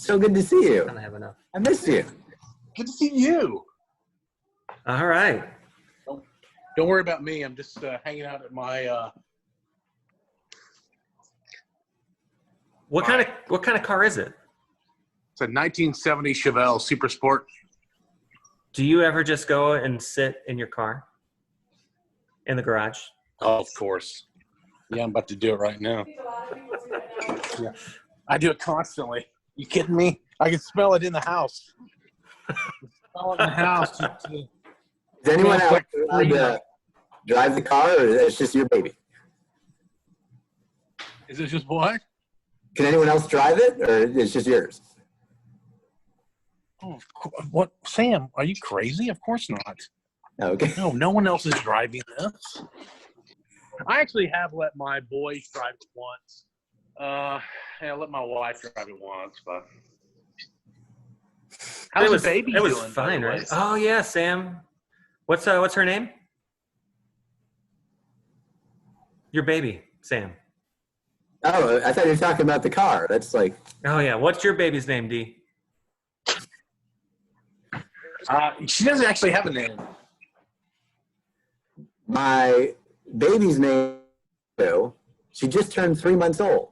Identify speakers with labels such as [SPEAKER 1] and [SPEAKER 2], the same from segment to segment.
[SPEAKER 1] So good to see you.
[SPEAKER 2] I don't have enough.
[SPEAKER 1] I missed you.
[SPEAKER 3] Good to see you.
[SPEAKER 2] All right.
[SPEAKER 3] Don't worry about me. I'm just hanging out at my.
[SPEAKER 2] What kind of car is it?
[SPEAKER 3] It's a 1970 Chevelle Super Sport.
[SPEAKER 2] Do you ever just go and sit in your car in the garage?
[SPEAKER 3] Oh, of course. Yeah, I'm about to do it right now. Yeah, I do it constantly. You kidding me? I can smell it in the house. Smell it in the house.
[SPEAKER 1] Does anyone else drive the car, or is it just your baby?
[SPEAKER 3] Is it just what?
[SPEAKER 1] Can anyone else drive it, or it's just yours?
[SPEAKER 3] Oh, what, Sam? Are you crazy? Of course not.
[SPEAKER 1] Okay.
[SPEAKER 3] No one else is driving this. I actually have let my boys drive it once. I let my wife drive it once, but how's the baby doing?
[SPEAKER 2] It was fine, right? Oh yeah, Sam. What's her name? Your baby, Sam.
[SPEAKER 1] Oh, I thought you were talking about the car. That's like.
[SPEAKER 2] Oh yeah, what's your baby's name, D?
[SPEAKER 3] She doesn't actually have a name.
[SPEAKER 1] My baby's name, she just turned 3 months old.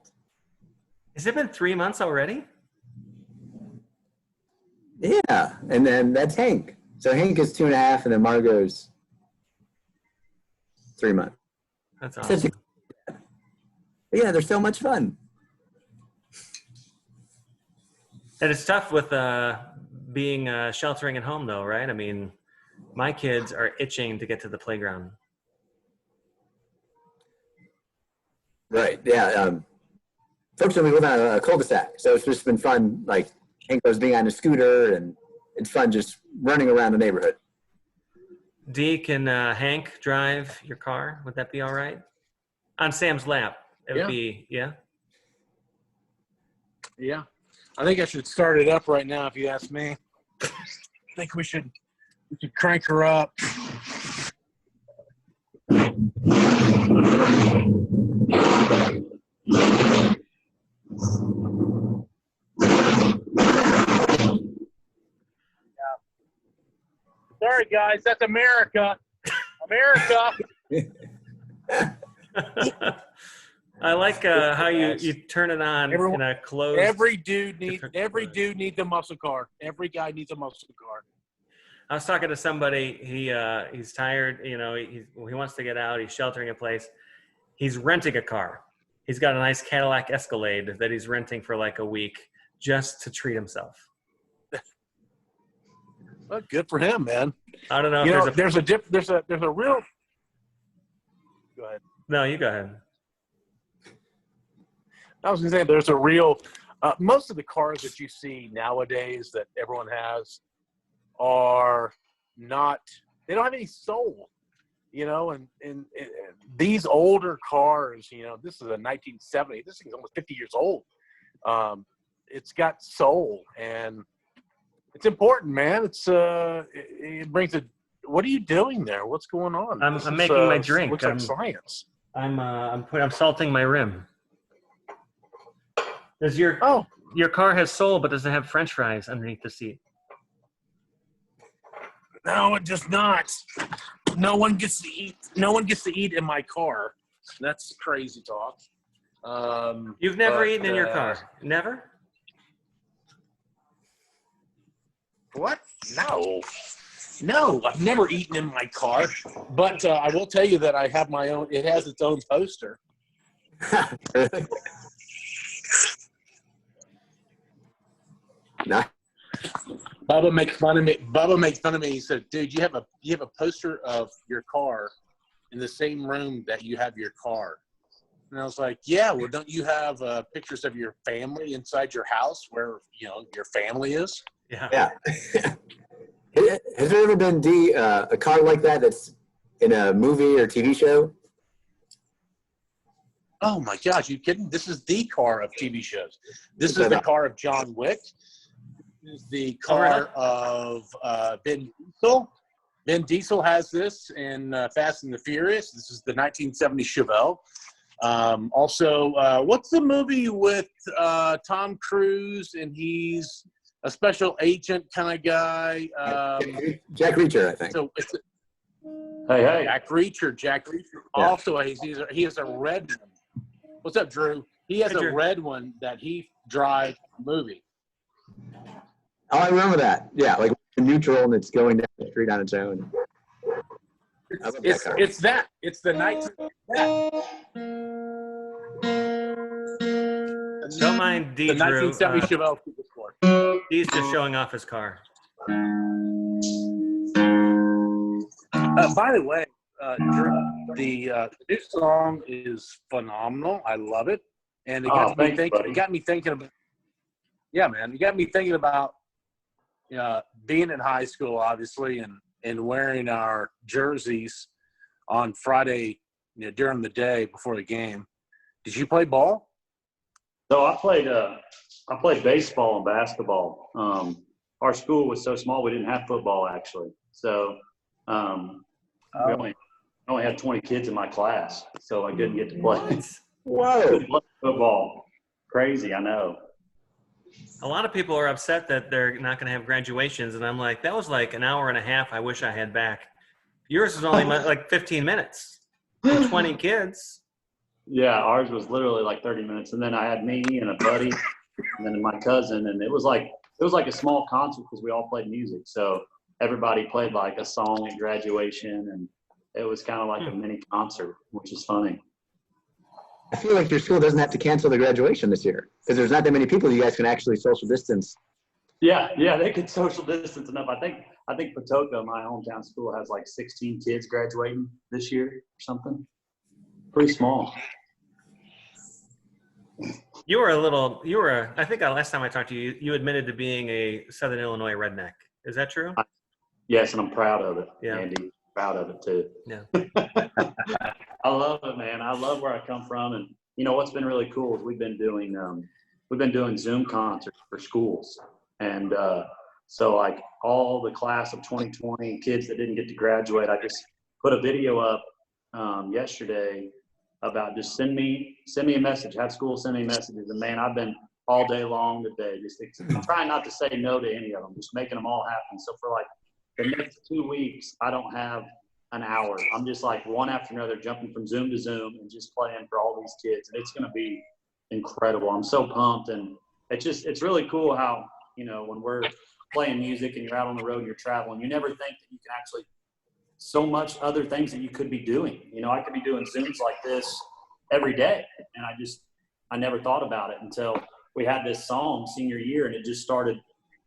[SPEAKER 2] Has it been 3 months already?
[SPEAKER 1] Yeah, and then that's Hank. So Hank is 2.5, and then Margot's 3 months.
[SPEAKER 2] That's awesome.
[SPEAKER 1] Yeah, they're so much fun.
[SPEAKER 2] And it's tough with being sheltering at home, though, right? I mean, my kids are itching to get to the playground.
[SPEAKER 1] Right, yeah. Fortunately, we live on a cul-de-sac, so it's just been fun. Like, Hank was being on a scooter, and it's fun just running around the neighborhood.
[SPEAKER 2] Dee, can Hank drive your car? Would that be all right? On Sam's lap. It would be, yeah?
[SPEAKER 3] Yeah. I think I should start it up right now, if you ask me. I think we should crank her up. Sorry, guys. That's America. America.
[SPEAKER 2] I like how you turn it on in a closed.
[SPEAKER 3] Every dude needs a muscle car. Every guy needs a muscle car.
[SPEAKER 2] I was talking to somebody. He's tired. You know, he wants to get out. He's sheltering in place. He's renting a car. He's got a nice Cadillac Escalade that he's renting for like a week just to treat himself.
[SPEAKER 3] Well, good for him, man.
[SPEAKER 2] I don't know.
[SPEAKER 3] There's a real. Go ahead.
[SPEAKER 2] No, you go ahead.
[SPEAKER 3] I was going to say there's a real most of the cars that you see nowadays that everyone has are not – they don't have any soul, you know, and these older cars, you know, this is a 1970. This thing's almost 50 years old. It's got soul, and it's important, man. It brings a – what are you doing there? What's going on?
[SPEAKER 2] I'm making my drink.
[SPEAKER 3] Looks like science.
[SPEAKER 2] I'm salting my rim. Does your car has soul, but does it have French fries underneath the seat?
[SPEAKER 3] No, it does not. No one gets to eat. No one gets to eat in my car. That's crazy talk.
[SPEAKER 2] You've never eaten in your car? Never?
[SPEAKER 3] What? No, I've never eaten in my car. But I will tell you that I have my own. It has its own toaster.
[SPEAKER 1] Nah.
[SPEAKER 3] Bubba makes fun of me. He said, "Dude, you have a poster of your car in the same room that you have your car." And I was like, "Yeah, well, don't you have pictures of your family inside your house where your family is?"
[SPEAKER 1] Yeah. Has there ever been a car like that that's in a movie or TV show?
[SPEAKER 3] Oh my gosh, you kidding? This is the car of TV shows. This is the car of John Wick. This is the car of Ben Diesel. Ben Diesel has this in Fast and the Furious. This is the 1970 Chevelle. Also, what's the movie with Tom Cruise and he's a special agent kind of guy?
[SPEAKER 1] Jack Reacher, I think.
[SPEAKER 3] So it's
[SPEAKER 4] Hey.
[SPEAKER 3] Jack Reacher. Jack Reacher.
[SPEAKER 1] Yeah.
[SPEAKER 3] Also, he has a red one. What's up, Drew? He has
[SPEAKER 2] Hey,
[SPEAKER 3] a
[SPEAKER 2] Drew.
[SPEAKER 3] red one that he drives movie.
[SPEAKER 1] Oh, I remember that. Yeah, like neutral and it's going down the street on its own. I love that car.
[SPEAKER 3] It's that. It's the night.
[SPEAKER 2] Don't mind D,
[SPEAKER 3] The
[SPEAKER 2] Drew.
[SPEAKER 3] 1970 Chevelle Supersport.
[SPEAKER 2] He's just showing off his car.
[SPEAKER 3] By the way, Drew, the new song is phenomenal. I love it, and it got me thinking. It got me thinking about. Yeah, man, it got me thinking about being in high school, obviously, and wearing our jerseys on Friday during the day before the game. Did you play ball?
[SPEAKER 4] So I played baseball and basketball. Our school was so small we didn't have football actually. So we only had 20 kids in my class, so I couldn't get to play.
[SPEAKER 1] Whoa.
[SPEAKER 4] Football. Crazy, I know.
[SPEAKER 2] A lot of people are upset that they're not going to have graduations, and I'm like, that was like an hour and a half I wish I had back. Yours was only like 15 minutes and 20 kids.
[SPEAKER 4] Yeah, ours was literally like 30 minutes, and then I had me and a buddy, and then my cousin, and it was like a small concert because we all played music. So everybody played like a song at graduation, and it was kind of like a mini concert, which is funny.
[SPEAKER 1] I feel like your school doesn't have to cancel the graduation this year because there's not that many people you guys can actually social distance.
[SPEAKER 4] Yeah, they could social distance enough. I think Patoka, my hometown school, has like 16 kids graduating this year or something. Pretty small.
[SPEAKER 2] I think last time I talked to you, you admitted to being a Southern Illinois redneck. Is that true?
[SPEAKER 4] Yes, and I'm proud of it,
[SPEAKER 2] Yeah.
[SPEAKER 4] Andy. Proud of it too.
[SPEAKER 2] Yeah.
[SPEAKER 4] I love it, man. I love where I come from, and what's been really cool is we've been doing Zoom concerts for schools, and so like all the class of 2020 kids that didn't get to graduate, I just put a video up yesterday about just send me a message. Have school send me messages, and man, I've been all day long today just trying not to say no to any of them, just making them all happen. So for like the next 2 weeks, I don't have an hour. I'm just like one after another jumping from Zoom to Zoom and just playing for all these kids. And it's going to be incredible. I'm so pumped. And it's really cool how, when we're playing music and you're out on the road and you're traveling, you never think that you can actually so much other things that you could be doing. I could be doing Zooms like this every day. And I never thought about it until we had this song senior year, and it just started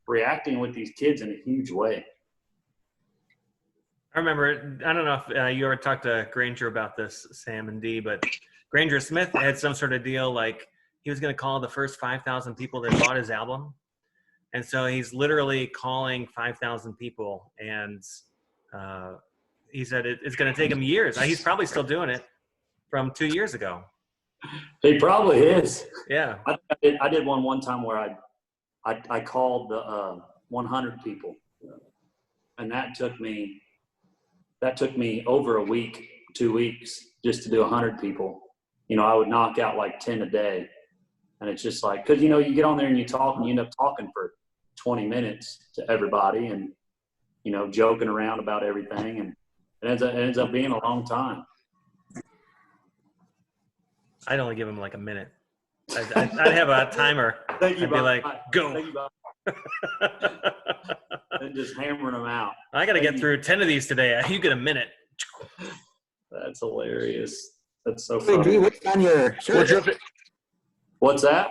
[SPEAKER 4] reacting with these kids in a huge way.
[SPEAKER 2] I remember, I don't know if you ever talked to Granger about this, Sam and Dee, but Granger Smith had some sort of deal like he was going to call the first 5,000 people that bought his album. And so he's literally calling 5,000 people. And he said it's going to take him years. He's probably still doing it from 2 years ago.
[SPEAKER 4] He probably is.
[SPEAKER 2] Yeah.
[SPEAKER 4] I did one time where I called the 100 people, and that took me over a week, 2 weeks just to do 100 people. I would knock out like 10 a day, and it's just like, cause you get on there and you talk and you end up talking for 20 minutes to everybody and, joking around about everything, and it ends up being a long time.
[SPEAKER 2] I'd only give him like a minute. I'd have a timer.
[SPEAKER 4] Thank you,
[SPEAKER 2] I'd be like, go.
[SPEAKER 4] Thank you, Bob. And just hammering them out.
[SPEAKER 2] I got to get through 10 of these today. You get a minute.
[SPEAKER 4] That's hilarious. That's so
[SPEAKER 1] Hey, D,
[SPEAKER 4] funny.
[SPEAKER 1] what's on your shirt?
[SPEAKER 4] What's that?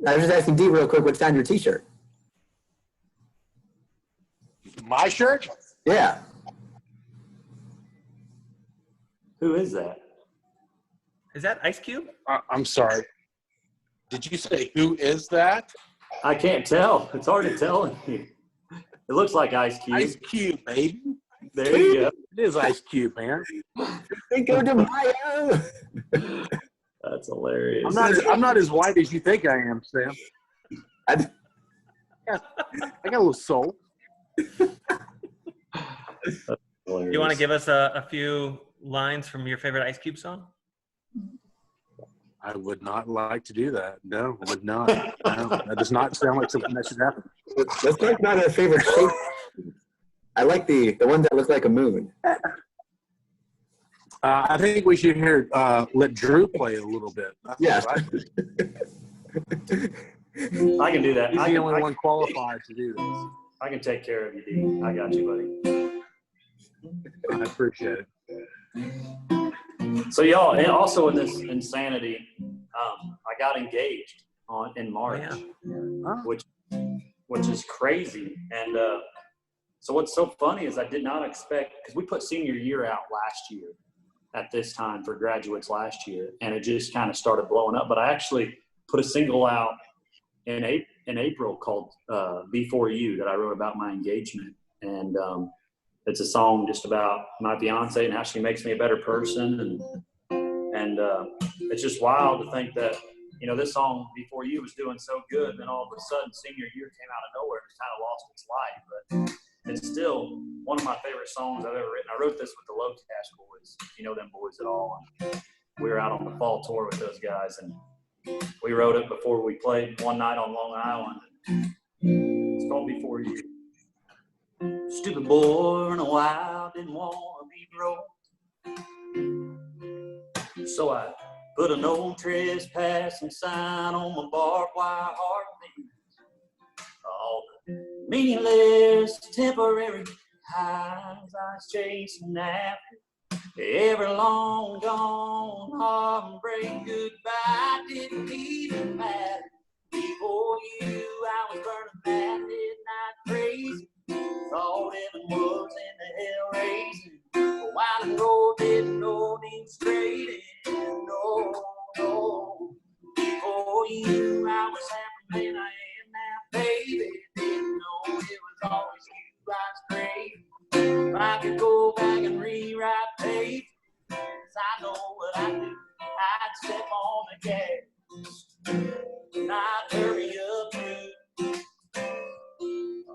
[SPEAKER 1] I was just asking D real quick, what's on your T-shirt?
[SPEAKER 3] My shirt?
[SPEAKER 1] Yeah.
[SPEAKER 4] Who is that?
[SPEAKER 2] Is that Ice Cube?
[SPEAKER 3] I'm sorry. Did you say who is that?
[SPEAKER 4] I can't tell. It's hard to tell. It looks like Ice Cube.
[SPEAKER 3] Ice Cube, baby.
[SPEAKER 4] There you go.
[SPEAKER 3] It is Ice Cube, man.
[SPEAKER 1] Cinco de Mayo.
[SPEAKER 4] That's hilarious.
[SPEAKER 3] I'm not as white as you think I am, Sam. I got a little soul.
[SPEAKER 2] You want to give us a few lines from your favorite Ice Cube song?
[SPEAKER 3] I would not like to do that. No, I would not. No, that does not sound like something that should happen.
[SPEAKER 1] Let's talk about our favorite shape. I like the ones that look like a moon.
[SPEAKER 3] I think we should let Drew play a little bit.
[SPEAKER 1] Yeah.
[SPEAKER 4] I can do that.
[SPEAKER 3] He's the only one qualified to do this.
[SPEAKER 4] I can take care of you, D. I got you, buddy.
[SPEAKER 3] I appreciate it.
[SPEAKER 4] So y'all, and also in this insanity, I got engaged in March, which is crazy. And so what's so funny is I did not expect, because we put senior year out last year at this time for graduates last year, and it just kind of started blowing up. But I actually put a single out in April called Before You that I wrote about my engagement. And it's a song just about my fiance and how she makes me a better person. And it's just wild to think that, you know, this song Before You was doing so good, then all of a sudden senior year came out of nowhere. It's kind of lost its life, but it's still one of my favorite songs I've ever written. I wrote this with the Low Cash Boys, you know them boys at all. And we were out on the fall tour with those guys, and we wrote it before we played one night on Long Island. It's called Before You. Stupid boy in a while, didn't want to be broke. So I put a no trespassing sign on my barbed wire heartbeat. All the meaningless, temporary highs I was chasing after. Every long gone heartbreak goodbye didn't even matter. Before you, I was burning mad, midnight crazy. Thought heaven was in the hell raising. The winding road didn't know me straight in. No. Before you, I was half the man I am now, baby. Didn't know it was always you I was crazy. If I could go back and rewrite pages, I know what I'd do. I'd step on the gas and I'd hurry up through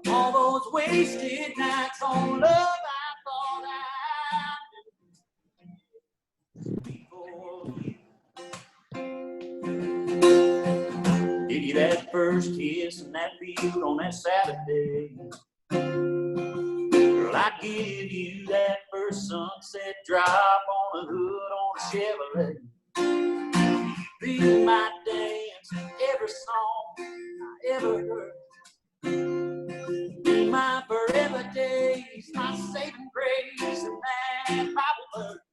[SPEAKER 4] all those wasted nights on love I thought I knew. Before you, give you that first kiss in that field on that Saturday. Girl, I'd give you that first sunset drop on the hood on a Chevrolet. Be my dance in every song I ever heard. Be my forever days, my saving grace, and that Bible verse.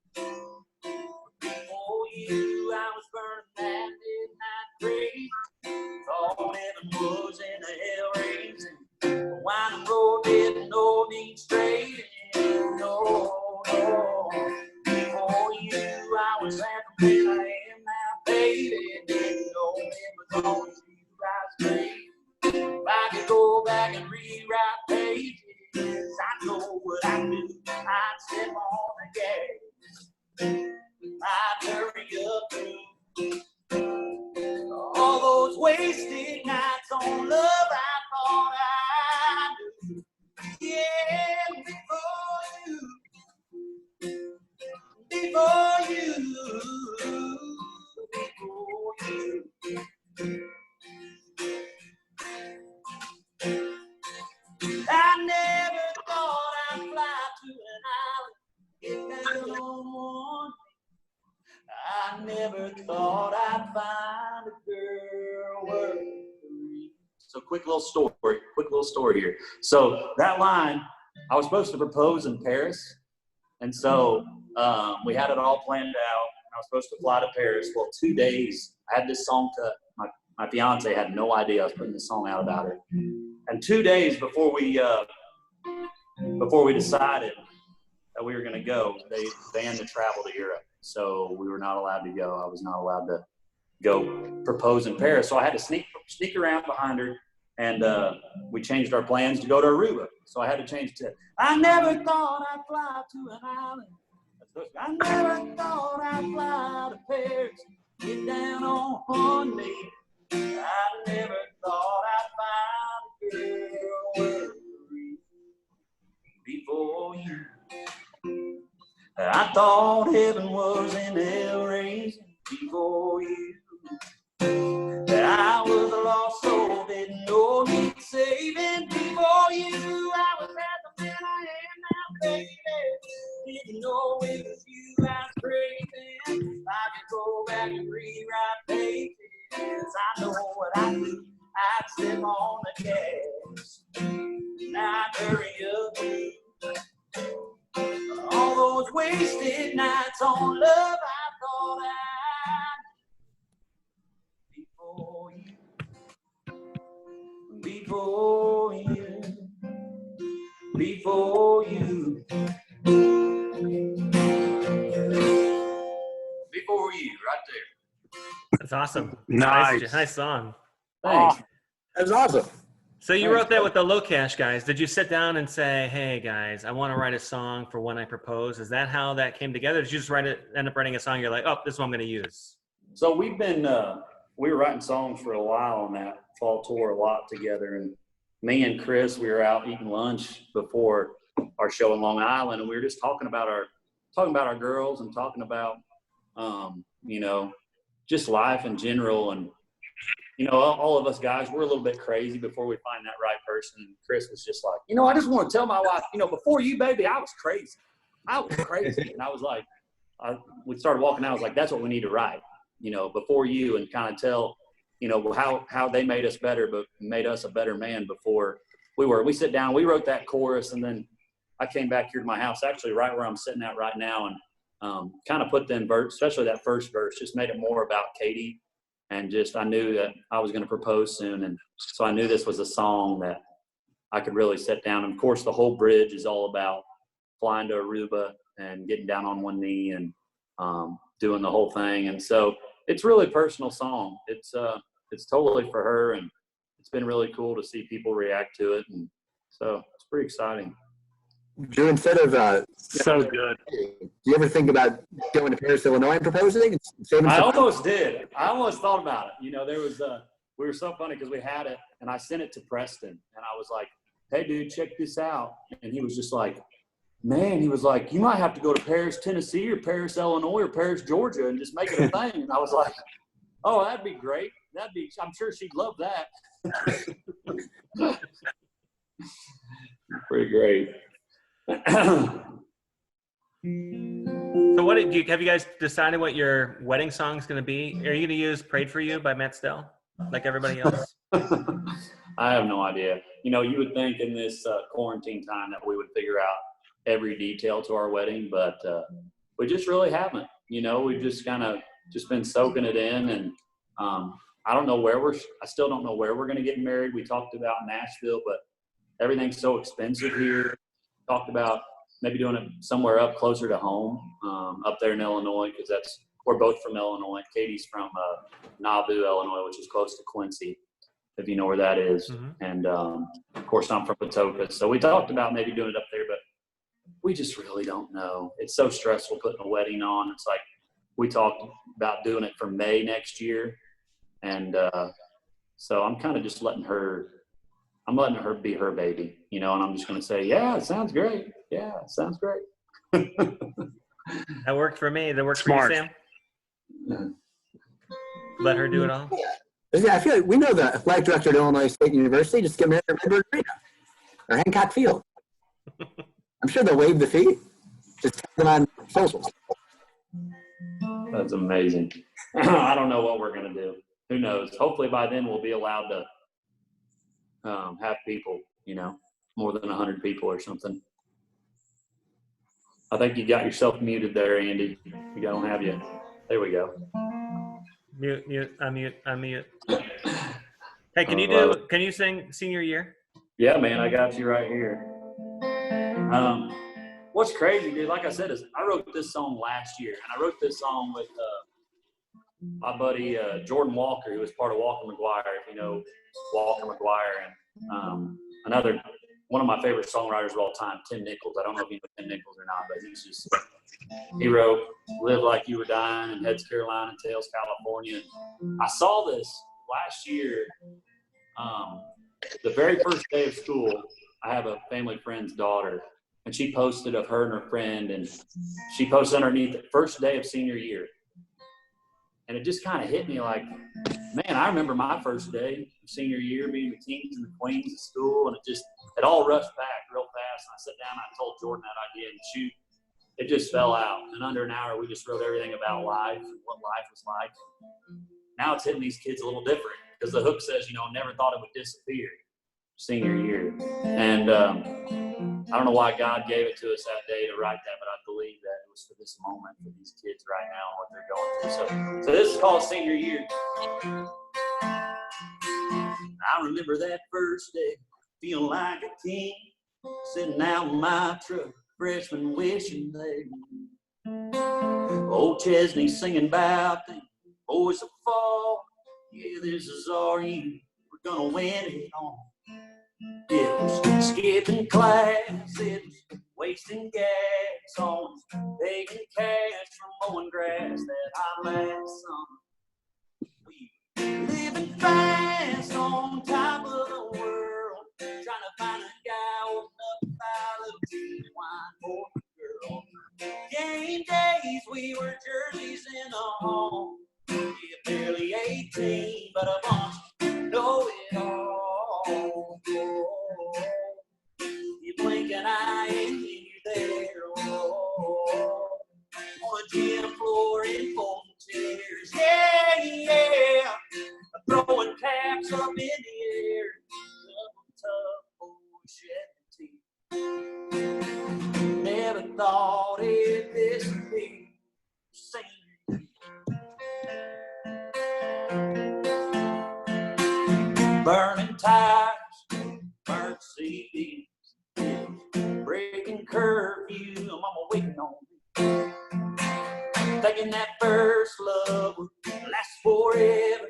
[SPEAKER 4] Before you, I was burning that midnight praise. Thought heaven was in the hell raising. The winding road didn't know me straight. No. Before you, I was half the man I am now, baby. Didn't know it was always you I was great. If I could go back and rewrite pages, I know what I'd do. I'd step on the gas. I'd hurry up through all those wasted nights on love I thought I knew. Yeah, before you. I never thought I'd fly to an island, get down on one. I never thought I'd find a girl worth three. So quick little story here. So that line, I was supposed to propose in Paris. And so we had it all planned out. I was supposed to fly to Paris. Well, 2 days, I had this song cut. My fiance had no idea I was putting this song out about her. And 2 days before we decided that we were going to go, they banned the travel to Europe. So we were not allowed to go. I was not allowed to go propose in Paris. So I had to sneak around behind her, and we changed our plans to go to Aruba. So I had to change to, I never thought I'd fly to an island. I never thought I'd fly to Paris, get down on one knee. I never thought I'd find a girl worth three. Before you, I thought heaven was in hell raising. Before you, them on the gas. Now hurry up. All those wasted nights on love, I thought I'd before you, before you, right there.
[SPEAKER 2] That's awesome.
[SPEAKER 3] Nice.
[SPEAKER 2] Nice song.
[SPEAKER 4] Thanks.
[SPEAKER 1] That was awesome.
[SPEAKER 2] So you wrote that with the Low Cash guys. Did you sit down and say, "Hey guys, I want to write a song for When I Propose"? Is that how that came together? Did you just end up writing a song? You're like, "Oh, this is what I'm going to use."
[SPEAKER 4] So we've been we were writing songs for a while on that fall tour a lot together, and me and Chris, we were out eating lunch before our show in Long Island, and we were just talking about our girls and talking about you know, just life in general. And you know, all of us guys, we're a little bit crazy before we find that right person. And Chris was just like, you know, I just want to tell my wife, you know, before you, baby, I was crazy. And I was like, we started walking out. I was like, that's what we need to write, you know, before you, and kind of tell, you know, how they made us better, but made us a better man before we sit down. We wrote that chorus, and then I came back here to my house, actually right where I'm sitting at right now, and kind of put them verse, especially that first verse, just made it more about Katie. And just, I knew that I was going to propose soon. And so I knew this was a song that I could really sit down. And of course, the whole bridge is all about flying to Aruba and getting down on one knee and doing the whole thing. And so it's really a personal song. It's totally for her. And it's been really cool to see people react to it. And so it's pretty exciting.
[SPEAKER 1] Drew, instead of
[SPEAKER 3] So good.
[SPEAKER 1] do you ever think about going to Paris, Illinois, and proposing? And saving
[SPEAKER 4] I
[SPEAKER 1] some
[SPEAKER 4] almost did. I almost thought about it. You know, there was we were so funny because we had it, and I sent it to Preston, and I was like, "Hey, dude, check this out." And he was just like, "Man," he was like, "you might have to go to Paris, Tennessee, or Paris, Illinois, or Paris, Georgia, and just make it a thing." And I was like, "Oh, that'd be great. I'm sure she'd love that." Pretty great.
[SPEAKER 2] So have you guys decided what your wedding song is going to be? Are you going to use "Prayed for You" by Matt Stell, like everybody else?
[SPEAKER 4] I have no idea. You know, you would think in this quarantine time that we would figure out every detail to our wedding, but we just really haven't. You know, we've just kind of just been soaking it in, and I don't know I still don't know where we're going to get married. We talked about Nashville, but everything's so expensive here. Talked about maybe doing it somewhere up closer to home, up there in Illinois, because we're both from Illinois. Katie's from Nauvoo, Illinois, which is close to Quincy, if you know where that is. Mm-hmm. And of course, I'm from Patoka. So we talked about maybe doing it up there, but we just really don't know. It's so stressful putting a wedding on. It's like we talked about doing it for May next year. And so I'm kind of just letting her be her baby, you know, and I'm just going to say, yeah, it sounds great. Yeah, it sounds great.
[SPEAKER 2] That worked for me. That worked for you, Sam? Let her do it all?
[SPEAKER 1] Yeah, I feel like we know the athletic director at Illinois State University. Just get married at Redbird Arena or Hancock Field. I'm sure they'll waive the fee. Just tag them on socials.
[SPEAKER 4] That's amazing. I don't know what we're going to do. Who knows? Hopefully by then we'll be allowed to have people, you know, more than 100 people or something. I think you got yourself muted there, Andy. We don't have you. There we go.
[SPEAKER 2] Mute, unmute. Hey, can you sing Senior Year?
[SPEAKER 4] Yeah, man, I got you right here. What's crazy, dude, like I said, is I wrote this song last year, and I wrote this song with my buddy Jordan Walker, who was part of Walker McGuire, if you know Walker McGuire, and another one of my favorite songwriters of all time, Tim Nichols. I don't know if you know Tim Nichols or not, but he wrote "Live Like You Were Dying" and "Heads Carolina" and "Tails California." I saw this last year. The very first day of school, I have a family friend's daughter, and she posted of her and her friend, and she posted underneath it, "First day of senior year." And it just kind of hit me like, man, I remember my first day of senior year being the kings and the queens of school, and it all rushed back real fast. And I sat down and I told Jordan that idea, and shoot, it just fell out. In under an hour, we just wrote everything about life and what life was like. Now it's hitting these kids a little different because the hook says, never thought it would disappear, senior year. And I don't know why God gave it to us that day to write that, but I believe that it was for this moment, for these kids right now and what they're going through. So this is called Senior Year. I remember that first day, feeling like a king, sitting out in my truck, freshman wishing they old Chesney singing about the boys of fall. Yeah, this is our year, we're gonna win it all. It was skipping class, it was wasting gas on taking cash from mowing grass that hot last summer. We living fast on top of the world, trying to find a guy old enough to buy a little tea wine for the girl. Game days, we were jerseys in the home. Yeah, barely 18, but a bunch know it all. You blink an eye and you're there. Oh, on a gym floor in folding chairs. Yeah. Throwing caps up in the air. Tough old shedding teeth. Never thought it'd disappear. Burning tires, burnt CDs, breaking curfew, mama waiting on me. Thinking that first love would last forever.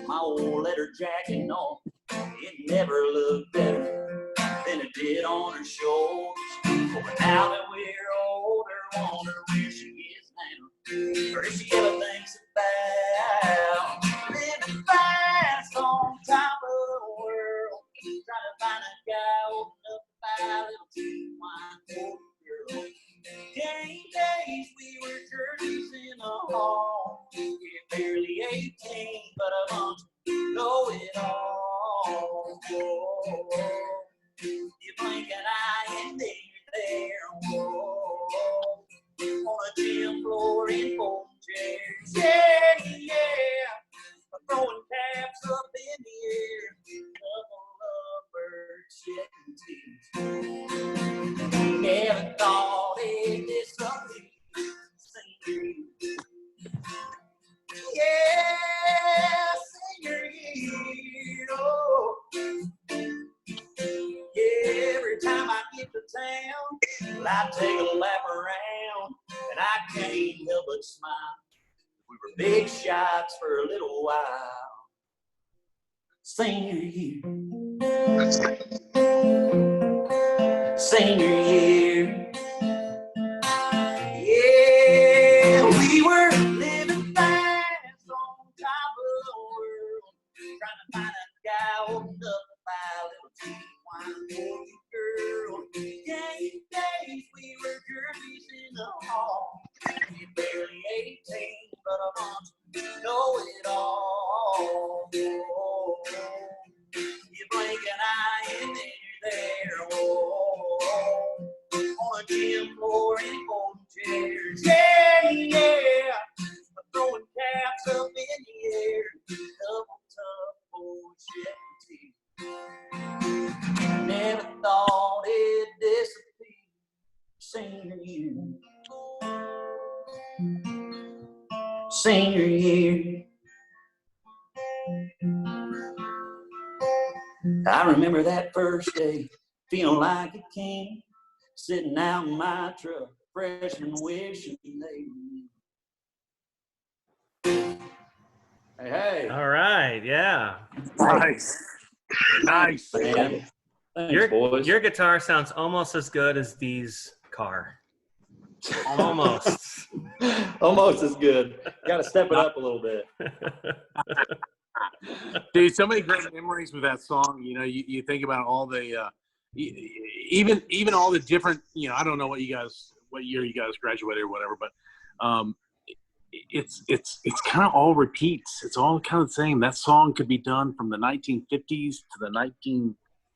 [SPEAKER 4] My old leather jacket on, it never looked better than it did on her shoulders. But now that we're older, wonder where she is now, or if she ever thinks about living fast on top of the world, trying to find a guy old enough to buy a little tea wine for the girl. Game days, we were jerseys in the hall. Yeah, barely 18, but a bunch know it all. You blink an eye and then you're there. Whoa. On a gym floor in folding chairs. Yeah. Throwing caps up in the air. Couple lovebirds shedding teeth. Never thought it'd disappear. Senior year. Yeah, senior year. Oh. Yeah, every time I get to town, I take a lap around, and I can't help but smile. We were big shots for a little while. Senior year. Senior year. Yeah, we were living fast on top of the world, trying to find a guy old enough to buy a little tea wine for the girl. Game days, we were jerseys in the hall. You're barely 18, but a bunch know it all. You blink an eye and then you're there. Oh, on a gym floor in folding chairs. Yeah. Throwing caps up in the air. Double tough old shedding teeth. Never thought it'd disappear. Senior year. Senior year. I remember that first day, feeling like a king, sitting out in my truck, freshman wishing they were me. Hey.
[SPEAKER 2] All right, yeah.
[SPEAKER 3] Nice. Nice.
[SPEAKER 4] Man. Thanks, boys.
[SPEAKER 2] Your guitar sounds almost as good as Dee's car. Almost.
[SPEAKER 4] Almost as good. Got to step it up a little bit.
[SPEAKER 3] Dude, so many great memories with that song. You think about all the even all the different, I don't know what year you guys graduated or whatever, but it's kind of all repeats. It's all kind of the same. That song could be done from the 1950s to the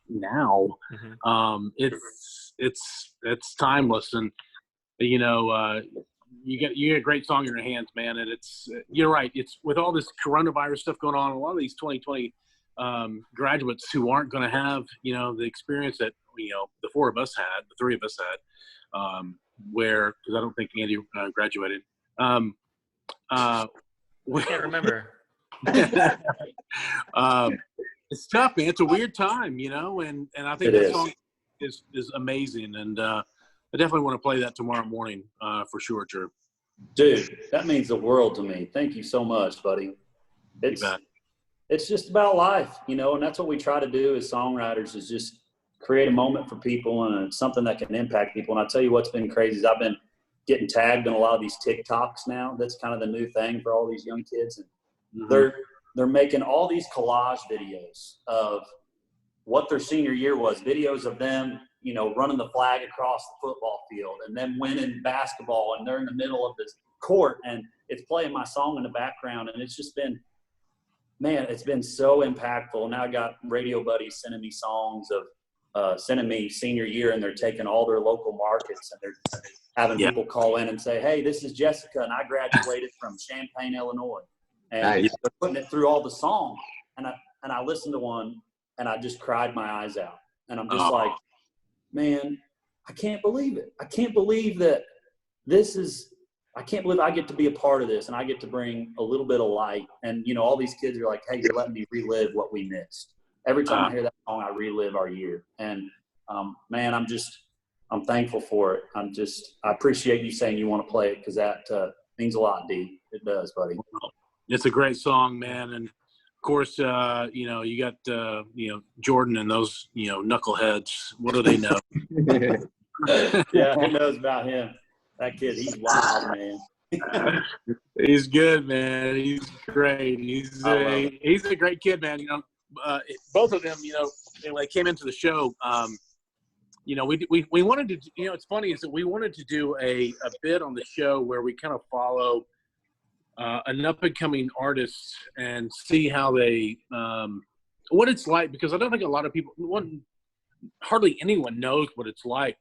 [SPEAKER 3] now. Mm-hmm. It's timeless. And you get a great song in your hands, man. And it's you're right. It's with all this coronavirus stuff going on. A lot of these 2020 graduates who aren't going to have the experience that the three of us had, where because I don't think Andy graduated.
[SPEAKER 2] I can't remember.
[SPEAKER 3] It's tough, man. It's a weird time, and I think that song is amazing, and I definitely want to play that tomorrow morning for sure, Drew.
[SPEAKER 4] Dude, that means the world to me. Thank you so much, buddy. It's just about life, and that's what we try to do as songwriters is just create a moment for people and it's something that can impact people. And I tell you what's been crazy is I've been getting tagged in a lot of these TikToks now. That's kind of the new thing for all these young kids. And they're making all these collage videos of what their senior year was, videos of them, running the flag across the football field and then winning basketball and they're in the middle of this court and it's playing my song in the background. And it's just been, man, it's been so impactful. Now I got radio buddies sending me songs of sending me senior year and they're taking all their local markets and they're having people call in and say, hey, this is Jessica and I graduated from Champaign, Illinois. And they're putting it through all the songs. And I listened to one and I just cried my eyes out. And I'm just like, man, I can't believe it. I can't believe that I can't believe I get to be a part of this and I get to bring a little bit of light. And, all these kids are like, hey, you're letting me relive what we missed. Every time I hear that song, I relive our year. And, man, I'm thankful for it. I appreciate you saying you want to play it because that means a lot, D. It does, buddy.
[SPEAKER 3] It's a great song, man. And, of course, you got, Jordan and those, knuckleheads. What do they know?
[SPEAKER 4] Yeah, who knows about him? That kid, he's wild, man.
[SPEAKER 3] He's good, man. He's great. He's a great kid, man. Both of them, when they came into the show, we wanted to, it's funny is that we wanted to do a bit on the show where we kind of follow an up-and-coming artist and see how they what it's like, because I don't think a lot of people, hardly anyone knows what it's like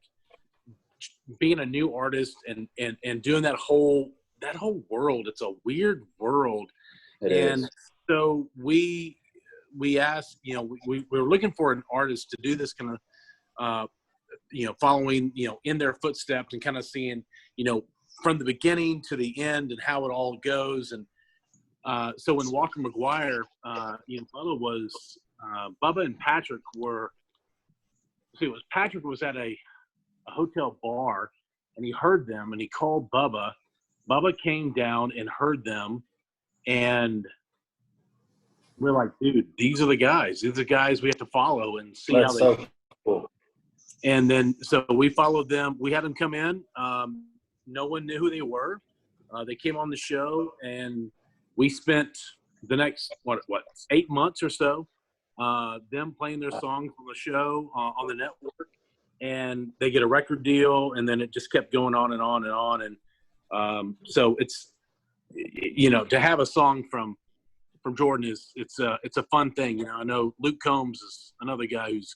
[SPEAKER 3] being a new artist and doing that whole world. It's a weird world. So we asked, we were looking for an artist to do this kind of following in their footsteps and kind of seeing from the beginning to the end and how it all goes. And so when Walker McGuire, Bubba and Patrick Patrick was at a hotel bar and he heard them and he called Bubba. Bubba came down and heard them and we're like, dude, these are the guys. These are the guys we have to follow and see how they
[SPEAKER 4] cool.
[SPEAKER 3] And then so we followed them. We had them come in. No one knew who they were. They came on the show, and we spent the next, 8 months or so, them playing their songs on the show, on the network. And they get a record deal, and then it just kept going on and on and on. And so it's, to have a song from Jordan it's a fun thing. I know Luke Combs is another guy who's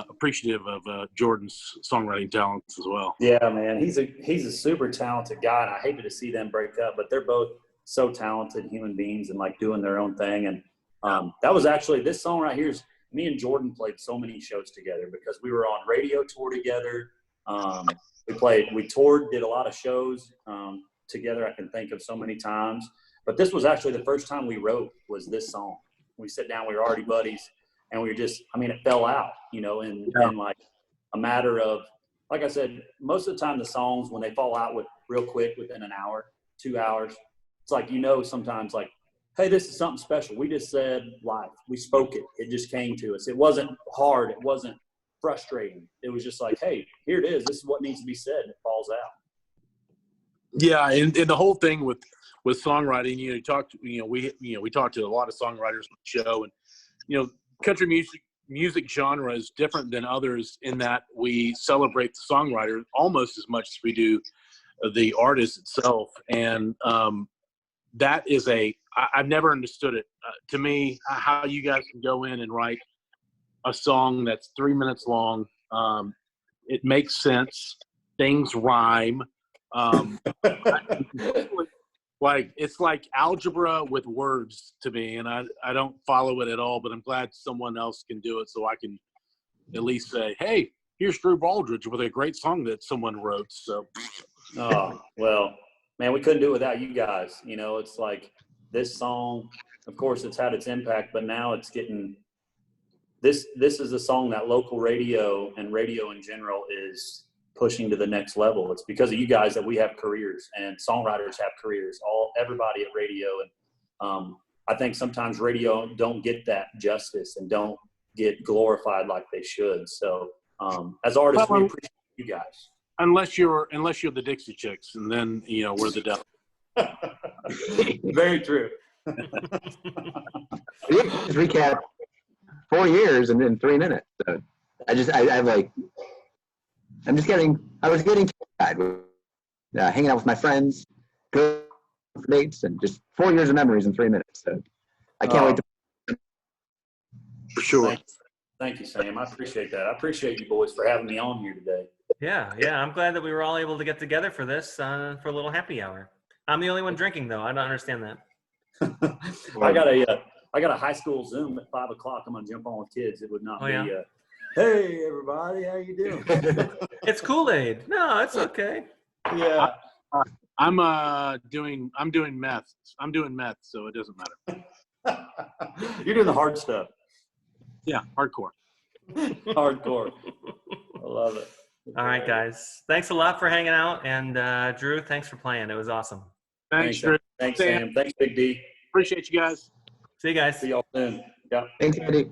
[SPEAKER 3] appreciative of Jordan's songwriting talents as well.
[SPEAKER 4] Yeah, man, he's a super talented guy, and I hated to see them break up, but they're both so talented human beings and like doing their own thing. And that was actually, this song right here is, me and Jordan played so many shows together because we were on radio tour together. We toured, did a lot of shows together. I can think of so many times, but this was actually the first time we wrote was this song. We sat down, we were already buddies. And we were just, it fell out, in like a matter of, like I said, most of the time the songs, when they fall out real quick within an hour, 2 hours, it's like, sometimes like, hey, this is something special. We just said live. We spoke it. It just came to us. It wasn't hard. It wasn't frustrating. It was just like, hey, here it is. This is what needs to be said. And it falls out.
[SPEAKER 3] Yeah, and the whole thing with songwriting, we talked to a lot of songwriters on the show, and country music genre is different than others in that we celebrate the songwriter almost as much as we do the artist itself. And that is I've never understood it. To me, how you guys can go in and write a song that's 3 minutes long. It makes sense. Things rhyme. Like it's like algebra with words to me, and I don't follow it at all. But I'm glad someone else can do it, so I can at least say, "Hey, here's Drew Baldridge with a great song that someone wrote." So,
[SPEAKER 4] Oh, well, man, we couldn't do it without you guys. You know, it's like this song, of course, it's had its impact, but now it's getting this is a song that local radio and radio in general is pushing to the next level. It's because of you guys that we have careers, and songwriters have careers, everybody at radio. And I think sometimes radio don't get that justice and don't get glorified like they should. So as artists, we appreciate you guys.
[SPEAKER 3] Unless you're the Dixie Chicks, and then we're the devil.
[SPEAKER 4] Very true.
[SPEAKER 1] Just recap 4 years in 3 minutes. So I was getting tired with hanging out with my friends, going for dates, and just 4 years of memories in 3 minutes. So I can't wait to.
[SPEAKER 3] For sure.
[SPEAKER 4] Thank you, Sam. I appreciate that. I appreciate you boys for having me on here today.
[SPEAKER 2] Yeah. I'm glad that we were all able to get together for this, for a little happy hour. I'm the only one drinking, though. I don't understand that.
[SPEAKER 4] I got a high school Zoom at 5 o'clock. I'm gonna jump on with kids. It would not be.
[SPEAKER 2] Yeah?
[SPEAKER 4] Hey, everybody, how you doing?
[SPEAKER 2] It's Kool-Aid. No, it's okay.
[SPEAKER 4] Yeah.
[SPEAKER 3] I'm doing meth. I'm doing meth, so it doesn't matter.
[SPEAKER 4] You're doing the hard stuff.
[SPEAKER 3] Yeah, hardcore.
[SPEAKER 4] Hardcore. I love it.
[SPEAKER 2] All right, guys. Thanks a lot for hanging out, and Drew, thanks for playing. It was awesome.
[SPEAKER 3] Thanks, Drew.
[SPEAKER 4] Thanks, Sam. Thanks, Big D.
[SPEAKER 3] Appreciate you guys.
[SPEAKER 2] See you guys.
[SPEAKER 4] See y'all soon. Yeah.
[SPEAKER 1] Thanks, Andy.